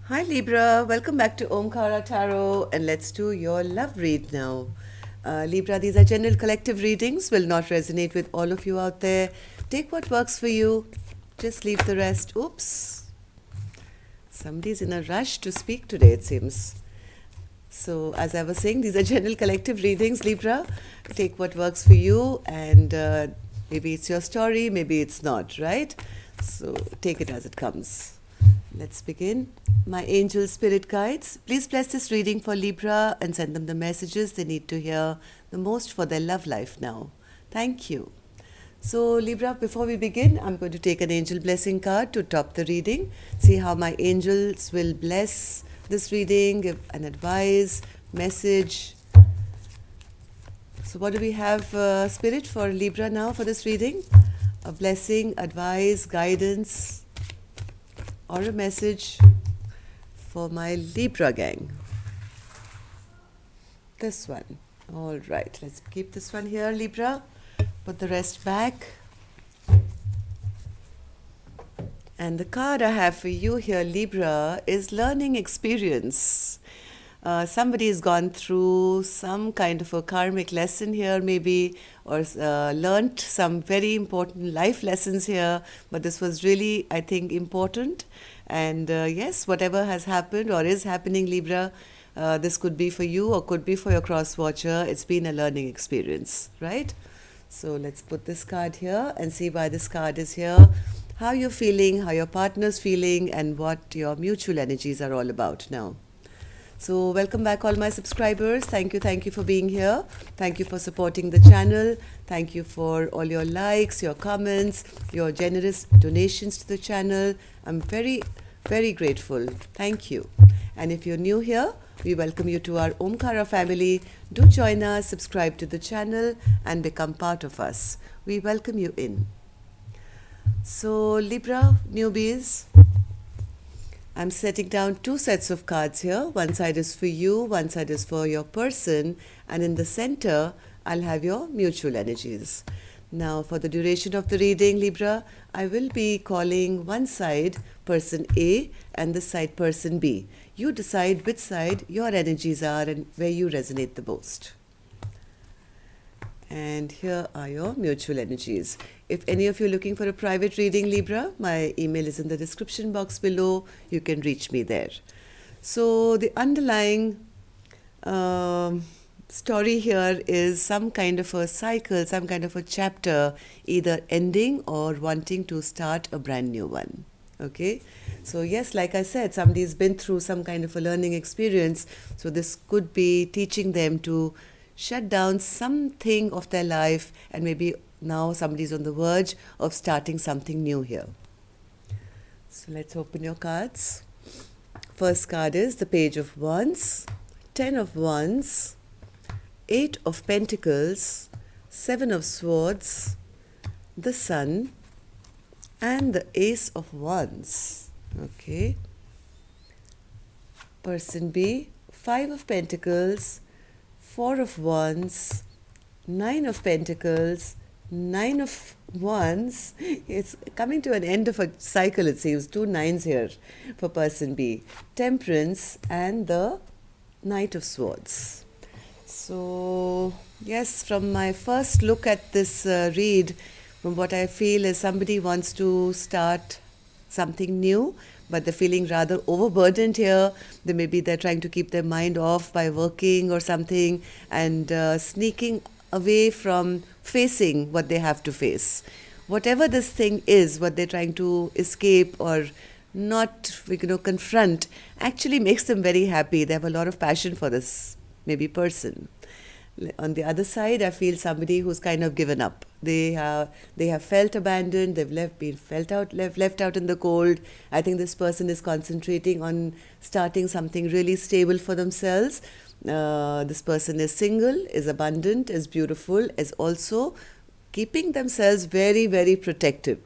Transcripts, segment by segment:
Hi Libra, welcome back to Omkara Tarot and let's do your love read now. Libra, these are general collective readings, will not resonate with all of you out there. Take what works for you, just leave the rest. Oops, somebody's in a rush to speak today, it seems. So, as I was saying, these are general collective readings, Libra. Take what works for you, and maybe it's your story, maybe it's not, right? So, take it as it comes. Let's begin. My angel spirit guides, please bless this reading for Libra and send them the messages they need to hear the most for their love life now. Thank you. So, Libra, before we begin, I'm going to take an angel blessing card to top the reading. See how my angels will bless this reading, give an advice, message. So, what do we have, Spirit, for Libra now for this reading? A blessing, advice, guidance, or a message for my Libra gang. This one. All right, let's keep this one here, Libra. Put the rest back. And the card I have for you here, Libra, is learning experience. Somebody has gone through some kind of a karmic lesson here, maybe, or learnt some very important life lessons here. But this was really, I think, important. And yes, whatever has happened or is happening, Libra, this could be for you or could be for your cross watcher. It's been a learning experience, right? So let's put this card here and see why this card is here, how you're feeling, how your partner's feeling, and what your mutual energies are all about now. So welcome back all my subscribers. Thank you for being here. Thank you for supporting the channel. Thank you for all your likes, your comments, your generous donations to the channel. I'm very, very grateful. Thank you. And if you're new here, we welcome you to our Omkara family. Do join us, subscribe to the channel, and become part of us. We welcome you in. So, Libra newbies, I'm setting down two sets of cards here. One side is for you, one side is for your person, and in the center, I'll have your mutual energies. Now, for the duration of the reading, Libra, I will be calling one side person A and the side person B. You decide which side your energies are and where you resonate the most. And here are your mutual energies. If any of you are looking for a private reading, Libra, my email is in the description box below. You can reach me there. So the underlying story here is some kind of a cycle, some kind of a chapter, either ending or wanting to start a brand new one. Okay, so yes, like I said, somebody's been through some kind of a learning experience. So this could be teaching them to shut down something of their life, and maybe now somebody's on the verge of starting something new here. So let's open your cards. First card is the Page of Wands, 10 of Wands, 8 of Pentacles, 7 of Swords, the Sun, and the Ace of Wands. Okay. Person B, 5 of Pentacles, 4 of Wands, 9 of Pentacles, 9 of Wands. It's coming to an end of a cycle, it seems. 2 nines here for person B. Temperance and the Knight of Swords. So, yes, from my first look at this read, from what I feel is somebody wants to start something new, but they're feeling rather overburdened here. They're trying to keep their mind off by working or something, and sneaking away from facing what they have to face. Whatever this thing is, what they're trying to escape or not, confront, actually makes them very happy. They have a lot of passion for this, maybe person. On the other side, I feel somebody who's kind of given up. They have felt abandoned. They've left out in the cold. I think this person is concentrating on starting something really stable for themselves. This person is single, is abundant, is beautiful, is also keeping themselves very, very protective.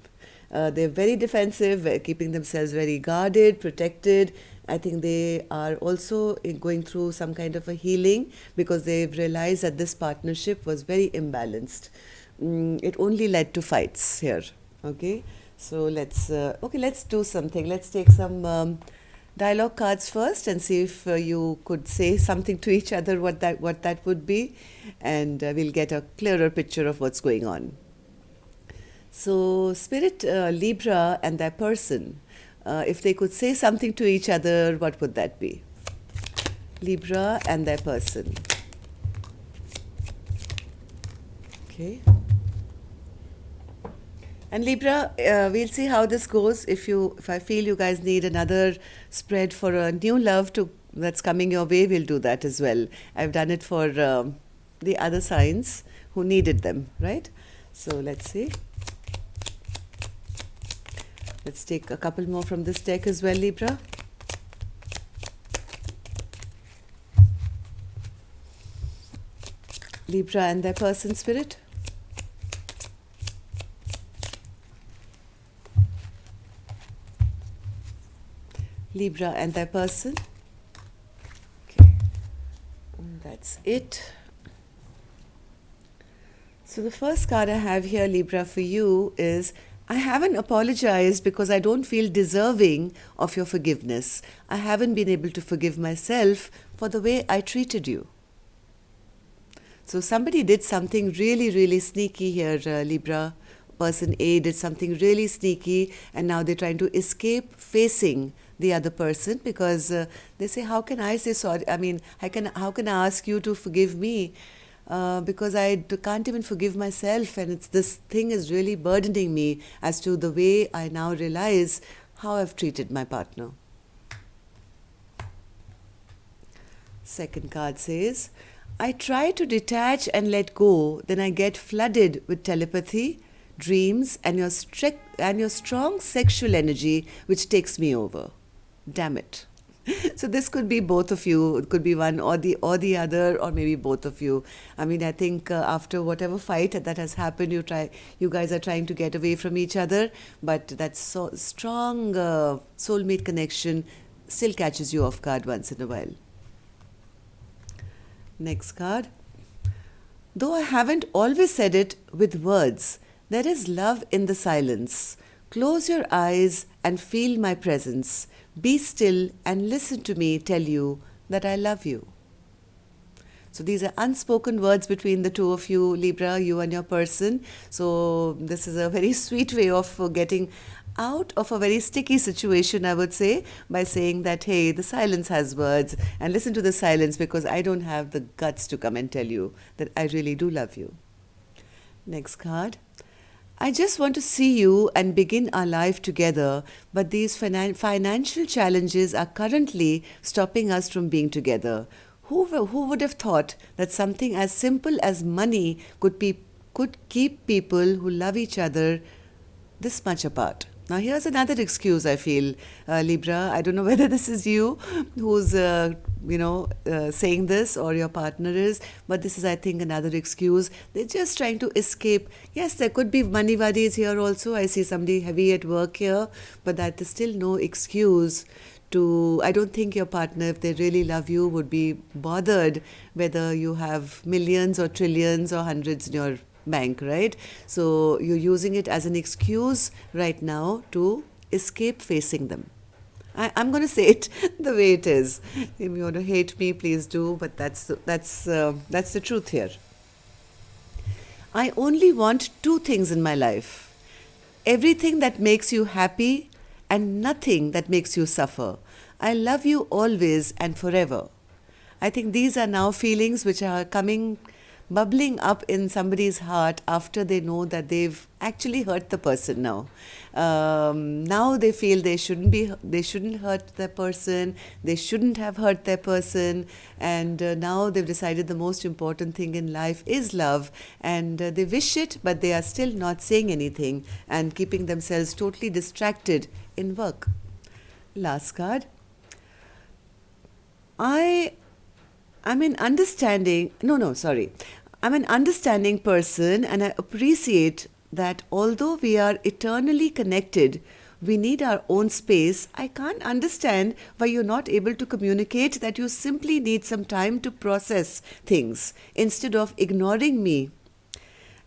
They're very defensive, keeping themselves very guarded, protected. I think they are also going through some kind of a healing because they've realized that this partnership was very imbalanced. It only led to fights here. Okay, so let's do something. Let's take some dialogue cards first and see if you could say something to each other what that would be, and we'll get a clearer picture of what's going on. So spirit, Libra and that person, if they could say something to each other, what would that be? Libra and their person. Okay. And Libra, we'll see how this goes. If I feel you guys need another spread for a new love to that's coming your way, we'll do that as well. I've done it for the other signs who needed them, right? So let's see. Let's take a couple more from this deck as well, Libra. Libra and their person, spirit. Libra and their person. Okay, and that's it. So the first card I have here, Libra, for you is, I haven't apologized because I don't feel deserving of your forgiveness. I haven't been able to forgive myself for the way I treated you. So somebody did something really, really sneaky here, Libra. Person A did something really sneaky, and now they're trying to escape facing the other person because they say, how can I say sorry? I mean, how can I ask you to forgive me? Because can't even forgive myself, and this thing is really burdening me as to the way I now realize how I've treated my partner. Second card says, I try to detach and let go, then I get flooded with telepathy, dreams, and your strong sexual energy, which takes me over. Damn it. So this could be both of you. It could be one or the other, or maybe both of you. I mean, I think after whatever fight that has happened, you guys are trying to get away from each other, but that so strong soulmate connection still catches you off guard once in a while. Next card. Though I haven't always said it with words, there is love in the silence. Close your eyes and feel my presence. Be still and listen to me tell you that I love you. So these are unspoken words between the two of you, Libra, you and your person. So this is a very sweet way of getting out of a very sticky situation, I would say, by saying that, hey, the silence has words, and listen to the silence because I don't have the guts to come and tell you that I really do love you. Next card. I just want to see you and begin our life together, but these financial challenges are currently stopping us from being together. Who would have thought that something as simple as money could keep people who love each other this much apart? Now here's another excuse I feel, Libra. I don't know whether this is you who's saying this, or your partner is, but this is, I think, another excuse. They're just trying to escape. Yes, there could be money worries here also. I see somebody heavy at work here, but that is still no excuse I don't think your partner, if they really love you, would be bothered whether you have millions or trillions or hundreds in your bank, right? So you're using it as an excuse right now to escape facing them. I'm going to say it the way it is. If you want to hate me, please do, but that's the truth here. I only want two things in my life: everything that makes you happy and nothing that makes you suffer. I love you always and forever. I think these are now feelings which are bubbling up in somebody's heart after they know that they've actually hurt the person now. Now they feel they shouldn't hurt their person, they shouldn't have hurt their person, and now they've decided the most important thing in life is love, and they wish it, but they are still not saying anything and keeping themselves totally distracted in work. Last card. I'm an understanding person, and I appreciate that although we are eternally connected, we need our own space. I can't understand why you're not able to communicate that you simply need some time to process things instead of ignoring me.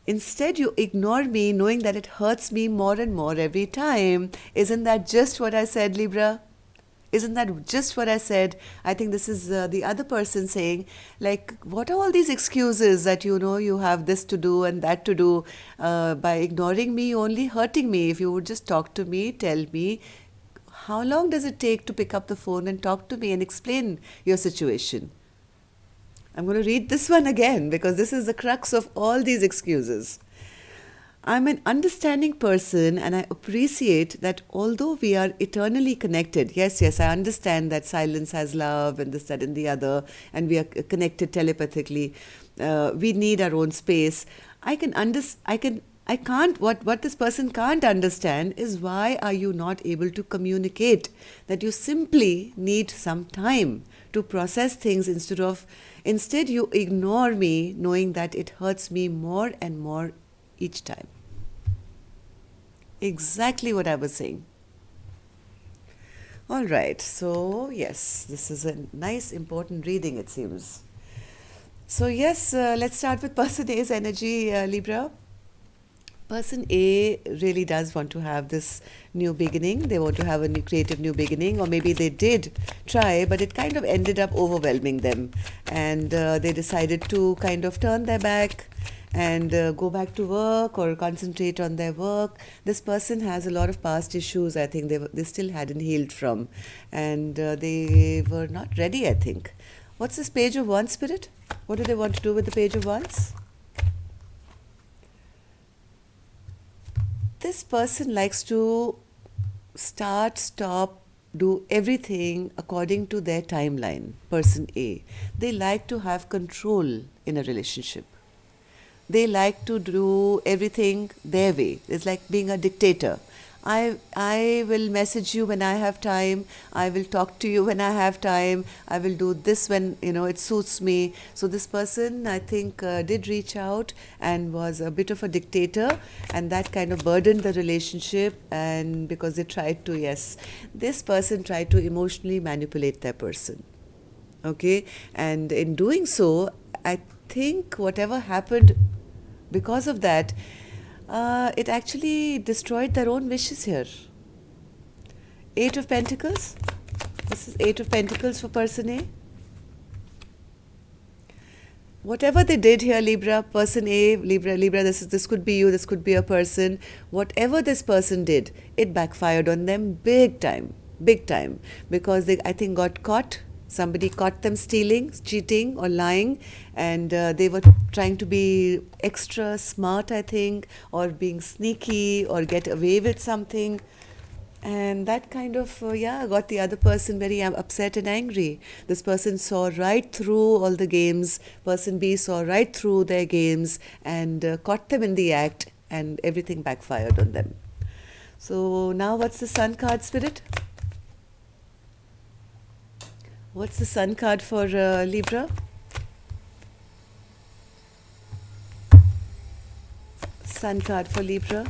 Instead, you ignore me knowing that it hurts me more and more every time. Isn't that just what I said, Libra? Isn't that just what I said? I think this is the other person saying, like, what are all these excuses that you have this to do and that to do, by ignoring me, only hurting me? If you would just talk to me, tell me, how long does it take to pick up the phone and talk to me and explain your situation? I'm going to read this one again because this is the crux of all these excuses. I'm an understanding person and I appreciate that although we are eternally connected, yes, I understand that silence has love and this, that, and the other, and we are connected telepathically. We need our own space. I can't, what this person can't understand is why are you not able to communicate that you simply need some time to process things instead you ignore me knowing that it hurts me more and more each time. Exactly what I was saying. All right, so yes, this is a nice, important reading, it seems. So, yes, let's start with person A's energy, Libra. Person A really does want to have this new beginning. They want to have a new creative new beginning, or maybe they did try, but it kind of ended up overwhelming them. And they decided to kind of turn their back and go back to work or concentrate on their work. This person has a lot of past issues, I think they still hadn't healed from, and they were not ready, I think. What's this Page of Wands, Spirit? What do they want to do with the Page of Wands? This person likes to start, stop, do everything according to their timeline, person A. They like to have control in a relationship. They like to do everything their way. It's like being a dictator. I will message you when I have time. I will talk to you when I have time. I will do this when it suits me. So this person, I think, did reach out and was a bit of a dictator, and that kind of burdened the relationship. And because they tried to, yes, this person tried to emotionally manipulate their person. Okay, and in doing so, I think whatever happened because of that, it actually destroyed their own wishes here. Eight of Pentacles. This is Eight of Pentacles for person A. Whatever they did here, Libra, person A, Libra, this could be you, this could be a person. Whatever this person did, it backfired on them big time, because they, I think, got caught. Somebody caught them stealing, cheating, or lying, and they were trying to be extra smart, I think, or being sneaky, or get away with something. And that kind of, got the other person very upset and angry. This person saw right through all the games. Person B saw right through their games and caught them in the act, and everything backfired on them. So now what's the Sun card, Spirit? What's the Sun card for Libra? Sun card for Libra.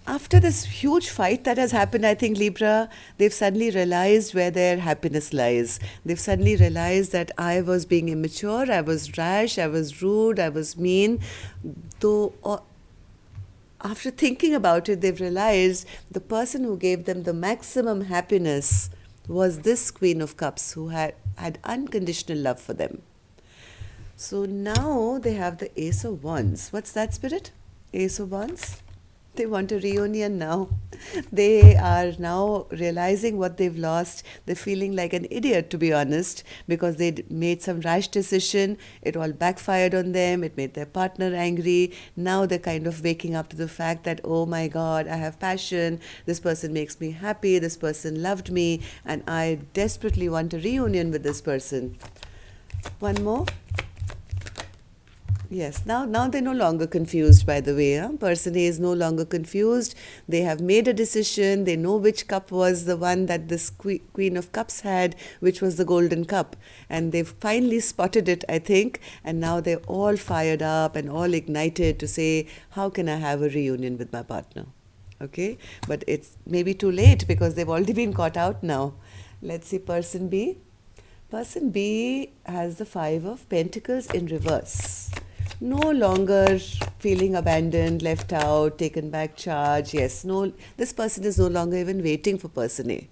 After this huge fight that has happened, I think Libra, they've suddenly realized where their happiness lies. They've suddenly realized that I was being immature, I was rash, I was rude, I was mean. Though after thinking about it, they've realized the person who gave them the maximum happiness was this Queen of Cups, who had unconditional love for them. So now they have the Ace of Wands. What's that, Spirit? Ace of Wands? They want a reunion now. They are now realizing what they've lost. They're feeling like an idiot, to be honest, because they made some rash decision. It all backfired on them. It made their partner angry. Now they're kind of waking up to the fact that, oh my God, I have passion. This person makes me happy. This person loved me. And I desperately want a reunion with this person. One more. Yes, now they're no longer confused, by the way. Person A is no longer confused. They have made a decision. They know which cup was the one that this Queen of Cups had, which was the golden cup. And they've finally spotted it, I think. And now they're all fired up and all ignited to say, how can I have a reunion with my partner? Okay, but it's maybe too late because they've already been caught out now. Let's see person B. Person B has the Five of Pentacles in reverse. No longer feeling abandoned, left out, taken back charge. Yes, no, this person is no longer even waiting for person A.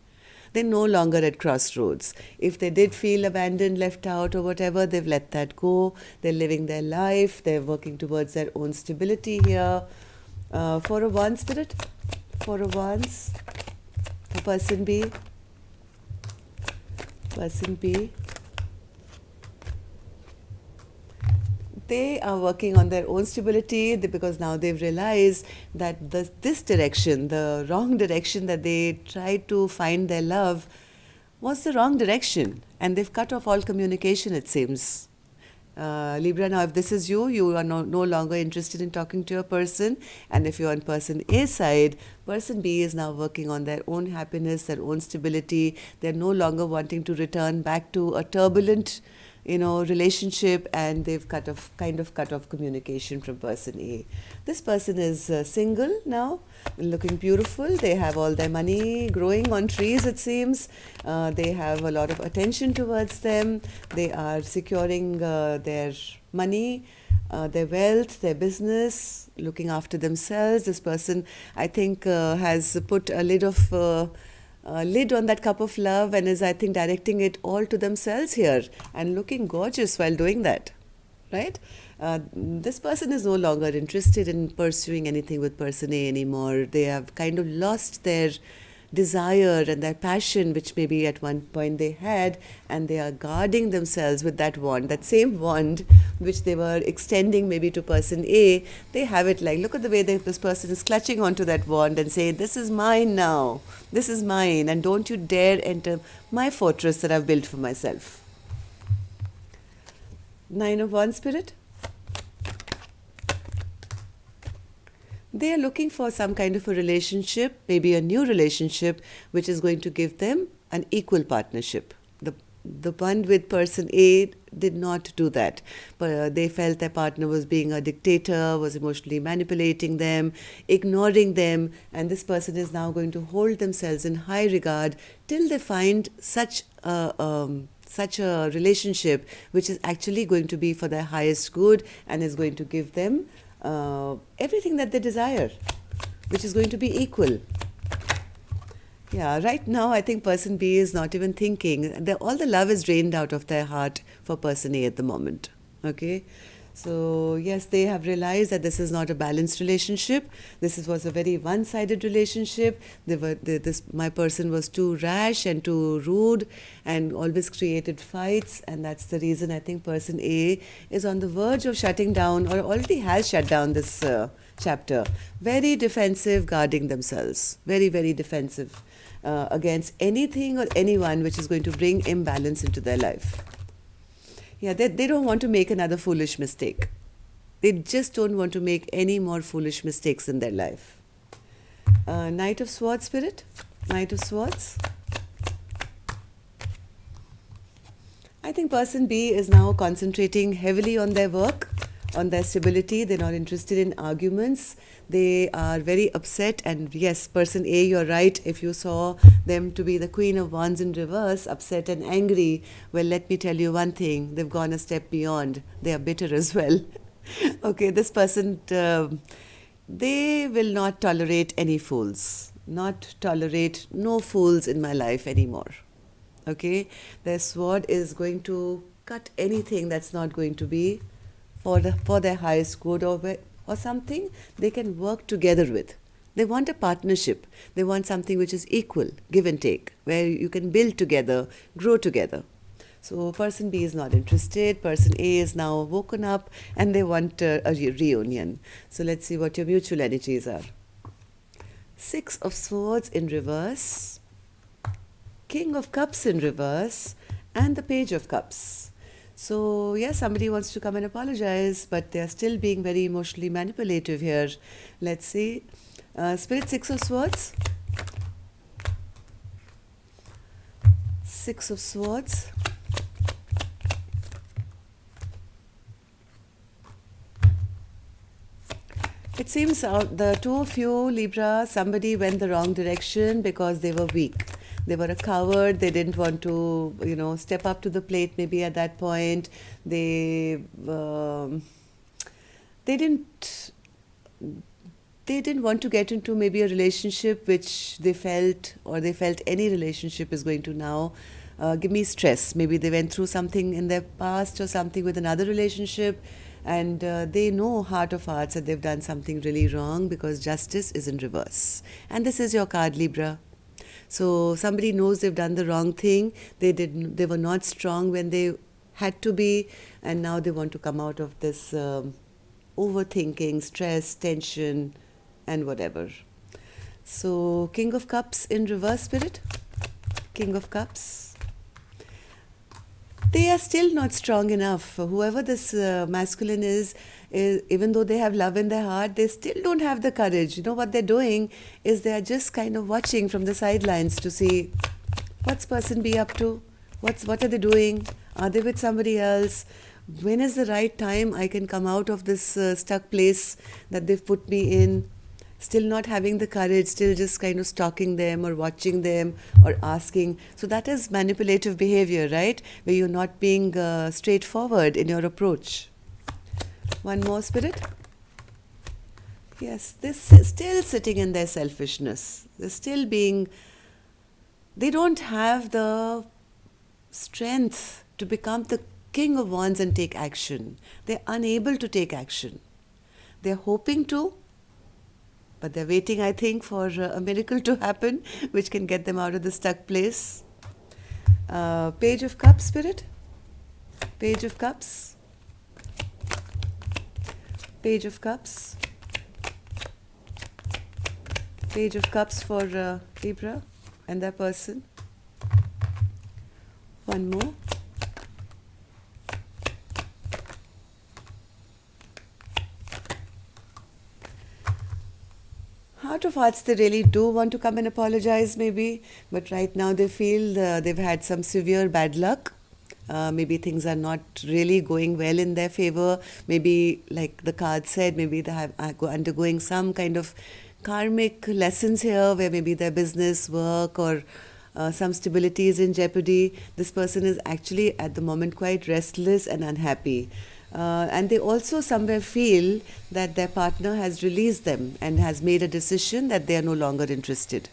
They're no longer at crossroads. If they did feel abandoned, left out, or whatever, they've let that go. They're living their life. They're working towards their own stability here. For a one spirit, for a once, for person B, person B. They are working on their own stability because now they've realized that this direction, the wrong direction that they tried to find their love, was the wrong direction, and they've cut off all communication, it seems. Libra, now if this is you, you are no longer interested in talking to a person, and if you're on person A side, person B is now working on their own happiness, their own stability. They're no longer wanting to return back to a turbulent relationship, and they've cut off communication from person A. This person is single now, looking beautiful. They have all their money growing on trees, it seems. They have a lot of attention towards them. They are securing their money, their wealth, their business, looking after themselves. This person, I think, has put a lid on that cup of love and is, I think, directing it all to themselves here and looking gorgeous while doing that, right? This person is no longer interested in pursuing anything with person A anymore. They have kind of lost their desire and their passion, which maybe at one point they had, and they are guarding themselves with that wand, that same wand which they were extending maybe to person A. They have it like, look at the way this person is clutching onto that wand and say, this is mine now, this is mine, and don't you dare enter my fortress that I've built for myself. Nine of Wands spirit. They are looking for some kind of a relationship, maybe a new relationship, which is going to give them an equal partnership. The one with person A did not do that. But they felt their partner was being a dictator, was emotionally manipulating them, ignoring them, and this person is now going to hold themselves in high regard till they find such a relationship which is actually going to be for their highest good and is going to give them everything that they desire, which is going to be equal. Yeah, right now I think person B is not even thinking. All the love is drained out of their heart for person A at the moment. Okay, so yes, they have realized that this is not a balanced relationship. This was a very one-sided relationship. My person was too rash and too rude and always created fights, and that's the reason I think person A is on the verge of shutting down, or already has shut down this chapter. Very defensive, guarding themselves. Very, very defensive against anything or anyone which is going to bring imbalance into their life. Yeah, they don't want to make another foolish mistake. They just don't want to make any more foolish mistakes in their life. Knight of Swords spirit. Knight of Swords. I think person B is now concentrating heavily on their work, on their stability. They're not interested in arguments. They are very upset, and yes, person A, you're right. If you saw them to be the Queen of Wands in reverse, upset and angry, well, let me tell you one thing, they've gone a step beyond. They are bitter as well. Okay, this person, they will not tolerate any fools. Not tolerate no fools in my life anymore. Okay, their sword is going to cut anything that's not going to be for their highest good, or something they can work together with. They want a partnership. They want something which is equal, give and take, where you can build together, grow together. So person B is not interested. Person A is now woken up and they want a reunion. So let's see what your mutual energies are. Six of Swords in reverse, King of Cups in reverse, and the Page of Cups. So, yeah, somebody wants to come and apologize, but they are still being very emotionally manipulative here. Let's see. Spirit, Six of Swords. Six of Swords. It seems the two of you, Libra, somebody went the wrong direction because they were weak. They were a coward. They didn't want to, step up to the plate maybe at that point. They they didn't they didn't want to get into maybe a relationship which they felt, or they felt any relationship is going to now give me stress. Maybe they went through something in their past or something with another relationship, and they know heart of hearts that they've done something really wrong, because justice is in reverse. And this is your card, Libra. So somebody knows they've done the wrong thing. They were not strong when they had to be, and now they want to come out of this overthinking, stress, tension, and whatever. So King of Cups in reverse, Spirit. King of Cups. They are still not strong enough. Whoever this masculine is, even though they have love in their heart, they still don't have the courage. You know what they're doing is they are just kind of watching from the sidelines to see what's person B up to, what are they doing, are they with somebody else, when is the right time I can come out of this stuck place that they've put me in. Still not having the courage, still just kind of stalking them or watching them or asking. So that is manipulative behavior, right? Where you're not being straightforward in your approach. One more, Spirit. Yes, they're still sitting in their selfishness. They're still being, they don't have the strength to become the king of wands and take action. They're unable to take action. They're hoping to, but they're waiting, I think, for a miracle to happen, which can get them out of the stuck place. Page of Cups, Spirit. Page of Cups. Page of Cups. Page of Cups for Libra and their person. One more. Heart of hearts, they really do want to come and apologize maybe, but right now they feel they've had some severe bad luck. Maybe things are not really going well in their favor. Maybe, like the card said, maybe they are undergoing some kind of karmic lessons here, where maybe their business, work, or some stability is in jeopardy. This person is actually at the moment quite restless and unhappy. And they also somewhere feel that their partner has released them and has made a decision that they are no longer interested.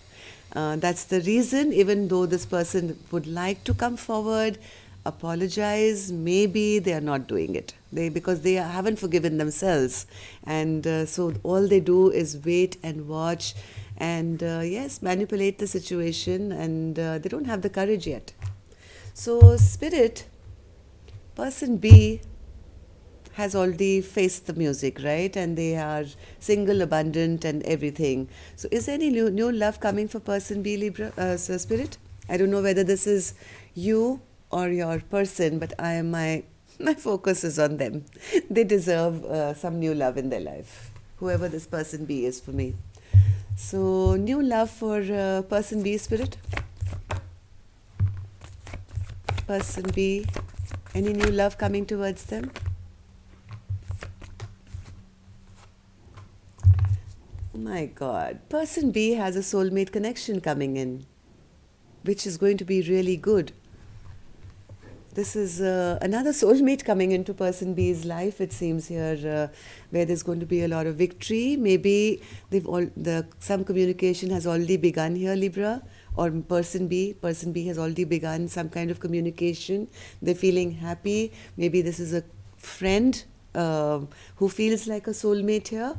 That's the reason, even though this person would like to come forward, apologize, maybe they are not doing it. Because they haven't forgiven themselves. And so all they do is wait and watch and, yes, manipulate the situation, and they don't have the courage yet. So, Spirit, person B has already faced the music, right? And they are single, abundant, and everything. So is there any new love coming for person B, Libra, Spirit? I don't know whether this is you or your person, but my focus is on them. They deserve some new love in their life, whoever this person B is for me. So new love for person B, Spirit. Person B, any new love coming towards them? My God, person B has a soulmate connection coming in, which is going to be really good. This is another soulmate coming into person B's life, it seems here, where there's going to be a lot of victory. Maybe some communication has already begun here, Libra, or person B has already begun some kind of communication. They're feeling happy. Maybe this is a friend who feels like a soulmate here.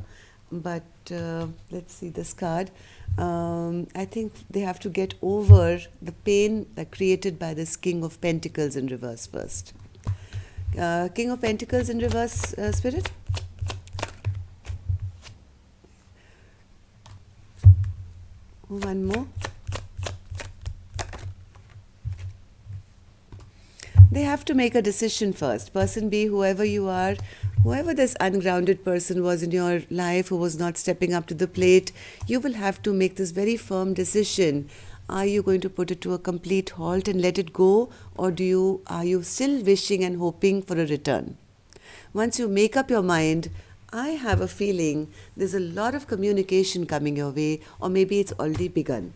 But let's see this card. I think they have to get over the pain created by this King of Pentacles in reverse first. King of Pentacles in reverse, Spirit. One more. They have to make a decision first. Person B, whoever you are, whoever this ungrounded person was in your life who was not stepping up to the plate, you will have to make this very firm decision. Are you going to put it to a complete halt and let it go, or are you still wishing and hoping for a return? Once you make up your mind, I have a feeling there's a lot of communication coming your way, or maybe it's already begun.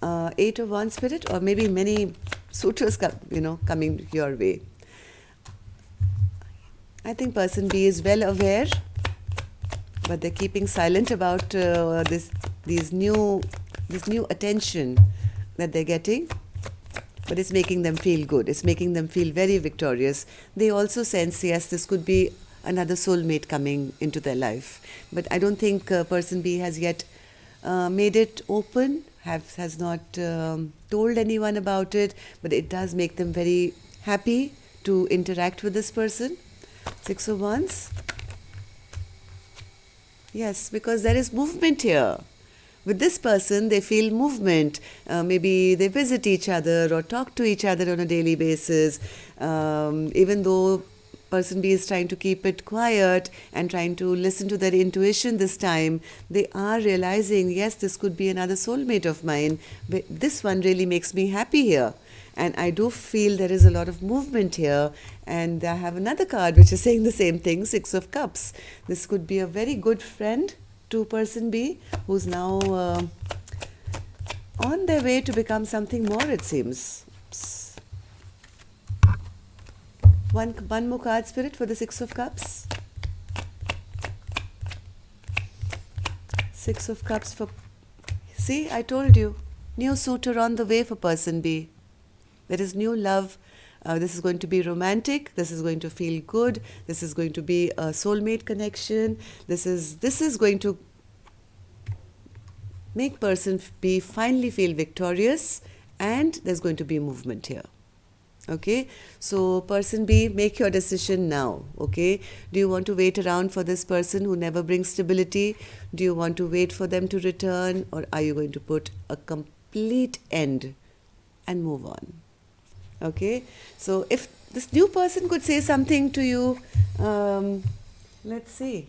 8 of Wands, Spirit, or maybe many suitors coming your way. I think person B is well aware, but they're keeping silent about these new this new attention that they're getting. But it's making them feel good. It's making them feel very victorious. They also sense, yes, this could be another soulmate coming into their life. But I don't think person B has yet made it open, has not told anyone about it, but it does make them very happy to interact with this person. Six of Wands. Yes, because there is movement here. With this person, they feel movement. Maybe they visit each other or talk to each other on a daily basis. Even though person B is trying to keep it quiet and trying to listen to their intuition this time, they are realizing, yes, this could be another soulmate of mine. But this one really makes me happy here. And I do feel there is a lot of movement here. And I have another card which is saying the same thing, Six of Cups. This could be a very good friend to person B, who's now on their way to become something more, it seems. One more card, Spirit, for the Six of Cups. Six of Cups for... See, I told you. New suitor on the way for person B. There is new love. This is going to be romantic. This is going to feel good. This is going to be a soulmate connection. This is going to make person B finally feel victorious, and there's going to be movement here. Okay, so person B, make your decision now. Okay, do you want to wait around for this person who never brings stability? Do you want to wait for them to return, or are you going to put a complete end and move on? Okay, so if this new person could say something to you, let's see,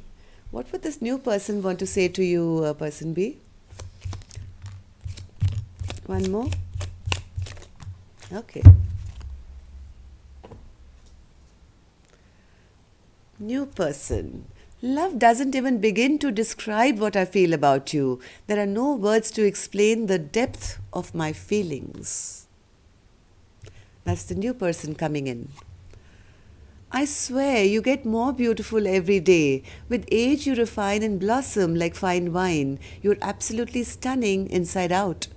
what would this new person want to say to you, person B? One more. Okay. New person. Love doesn't even begin to describe what I feel about you. There are no words to explain the depth of my feelings. That's the new person coming in. I swear you get more beautiful every day. With age you refine and blossom like fine wine. You're absolutely stunning inside out.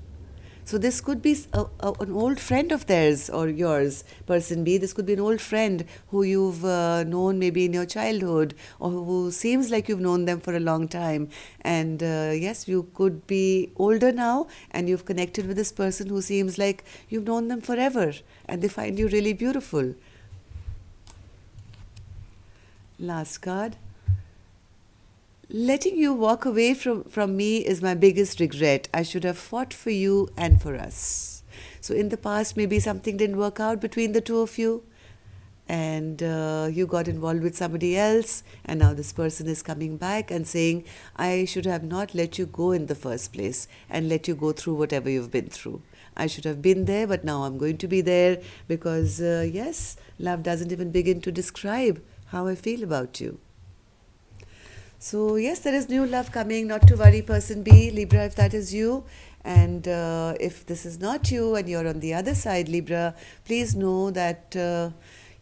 So this could be an old friend of theirs or yours, person B. This could be an old friend who you've known maybe in your childhood, or who seems like you've known them for a long time. And yes, you could be older now and you've connected with this person who seems like you've known them forever and they find you really beautiful. Last card. Letting you walk away from me is my biggest regret. I should have fought for you and for us. So in the past, maybe something didn't work out between the two of you, and you got involved with somebody else, and now this person is coming back and saying, I should have not let you go in the first place and let you go through whatever you've been through. I should have been there, but now I'm going to be there because, yes, love doesn't even begin to describe how I feel about you. So yes, there is new love coming, not to worry, person B, Libra, if that is you. And if this is not you and you're on the other side, Libra, please know that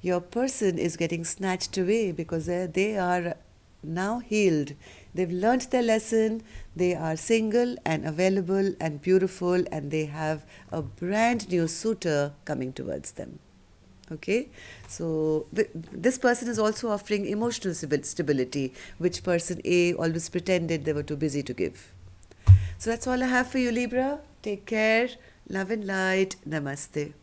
your person is getting snatched away because they are now healed. They've learnt their lesson, they are single and available and beautiful, and they have a brand new suitor coming towards them. Okay, so this person is also offering emotional stability, which person A always pretended they were too busy to give. So that's all I have for you, Libra. Take care. Love and light. Namaste.